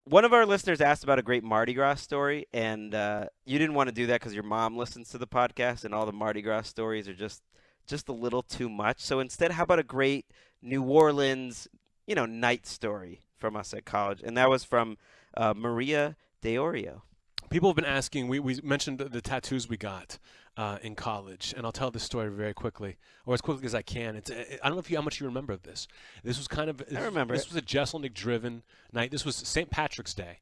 One of our listeners asked about a great Mardi Gras story, and you didn't want to do that because your mom listens to the podcast, and all the Mardi Gras stories are just a little too much. So instead, how about a great New Orleans, night story from us at college? And that was from Maria DeOrio. People have been asking. We mentioned the tattoos we got in college, and I'll tell this story very quickly, or as quickly as I can. I don't know how much you remember of this. This was I remember this it. was a Jeselnik-driven night. This was St. Patrick's Day,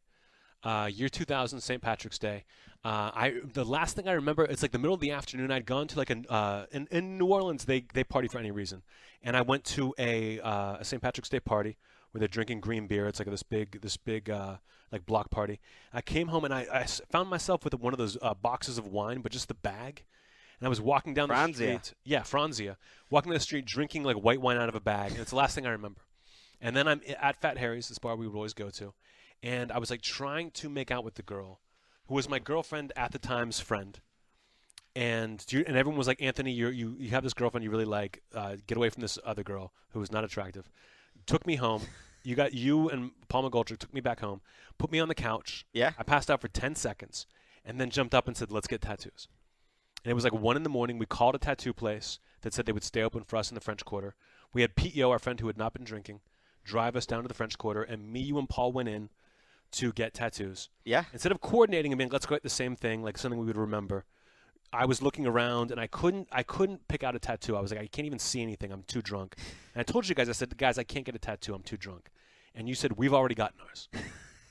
year 2000, St. Patrick's Day. The last thing I remember, it's like the middle of the afternoon. I'd gone to like in New Orleans, they party for any reason, and I went to a St. Patrick's Day party where they're drinking green beer. It's like this big like block party. I came home and I found myself with one of those boxes of wine, but just the bag. And I was walking down the Franzia. street. Yeah, Franzia. Walking down the street, drinking like white wine out of a bag, and it's the last thing I remember. And then I'm at Fat Harry's, this bar we would always go to, and I was like trying to make out with the girl, who was my girlfriend at the time's friend. And everyone was like, Anthony, you have this girlfriend you really like. Get away from this other girl who was not attractive. Took me home. You and Paul McGoldrick took me back home, put me on the couch. Yeah. I passed out for 10 seconds, and then jumped up and said, let's get tattoos. And it was like 1 in the morning. We called a tattoo place that said they would stay open for us in the French Quarter. We had P.E.O., our friend who had not been drinking, drive us down to the French Quarter, and me, you, and Paul went in to get tattoos. Yeah. Instead of coordinating and being, let's go at the same thing, like something we would remember, I was looking around, and I couldn't pick out a tattoo. I was like, I can't even see anything. I'm too drunk. And I told you guys, I said, guys, I can't get a tattoo. I'm too drunk. And you said, we've already gotten ours.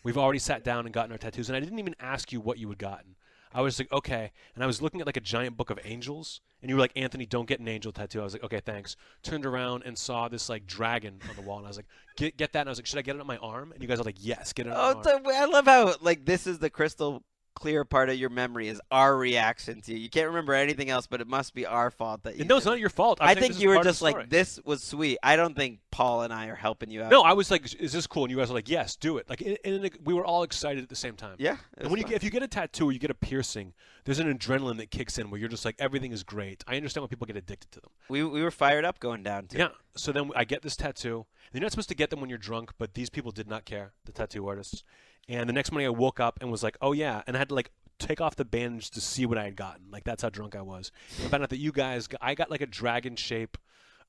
We've already sat down and gotten our tattoos. And I didn't even ask you what you had gotten. I was like, okay. And I was looking at like a giant book of angels. And you were like, Anthony, don't get an angel tattoo. I was like, okay, thanks. Turned around and saw this like dragon on the wall. And I was like, get that. And I was like, should I get it on my arm? And you guys are like, yes, get it on my arm. I love how like this is the crystal clear part of your memory is our reaction to you. You can't remember anything else, but it must be our fault that you. No, it's not your fault. I think you were just like, this was sweet. I don't think Paul and I are helping you out. No, I was like, is this cool? And you guys were like, yes, do it. Like, and we were all excited at the same time. Yeah. And if you get a tattoo or you get a piercing, there's an adrenaline that kicks in where you're just like, everything is great. I understand why people get addicted to them. We were fired up going down to. Yeah. So then I get this tattoo. And you're not supposed to get them when you're drunk, but these people did not care, the tattoo artists. And the next morning I woke up and was like, oh yeah, and I had to like take off the bandage to see what I had gotten. Like that's how drunk I was. I found out that you guys, I got like a dragon shape,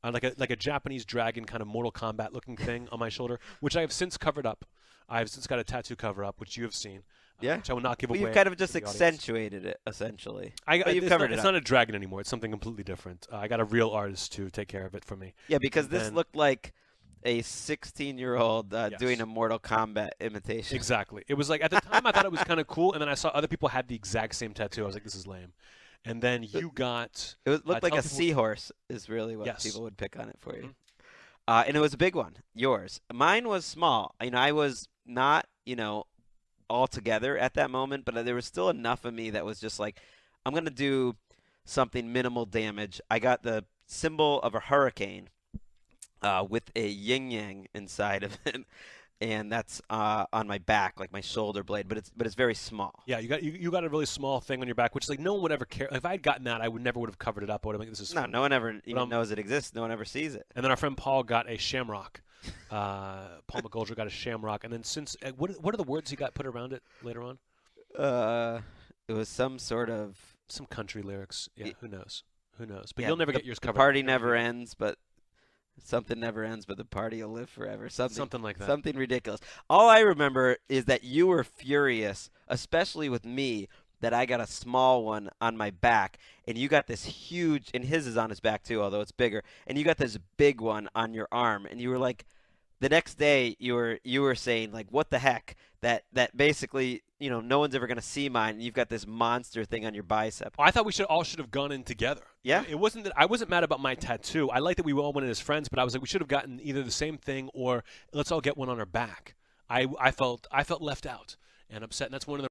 like a Japanese dragon kind of Mortal Kombat looking thing on my shoulder, which I have since covered up. I have since got a tattoo cover up, which you have seen. Yeah. Which I will not give away. You've kind of to just the audience. accentuated it, essentially. But you've covered it It's up. not a dragon anymore. It's something completely different. I got a real artist to take care of it for me. Yeah, because this then- looked like a 16-year-old Yes. doing a Mortal Kombat imitation. Exactly. It was like at the time I thought it was kind of cool, and then I saw other people had the exact same tattoo. I was like, this is lame. And then you got. It looked like tell a people- seahorse is really what Yes. people would pick on it for you. Mhm. And it was a big one, yours. Mine was small. I was not, all together at that moment, but there was still enough of me that was just like, I'm going to do something minimal damage. I got the symbol of a hurricane with a yin-yang inside of it, and that's on my back, like my shoulder blade, but it's very small. Yeah, you got a really small thing on your back, which is like no one would ever care. If I had gotten that, I would never would have covered it up. I would have been like, this is No, fun. no one ever even knows it exists. No one ever sees it. And then our friend Paul got a shamrock. Paul McGoldrick got a shamrock, and then since what are the words he got put around it later on? It was some sort of Some country lyrics. Yeah, who knows? Who knows? But yeah, you'll never the, get yours the covered. party never ends, but something never ends, but the party will live forever. Something like that. Something ridiculous. All I remember is that you were furious, especially with me, that I got a small one on my back, and you got this huge, and his is on his back too, although it's bigger, and you got this big one on your arm, and you were like, the next day you were saying like, what the heck, that basically, no one's ever gonna see mine, and you've got this monster thing on your bicep. I thought we should have gone in together. Yeah. It wasn't that I wasn't mad about my tattoo. I like that we all went in as friends, but I was like, we should have gotten either the same thing or let's all get one on our back. I felt left out and upset, and that's one of the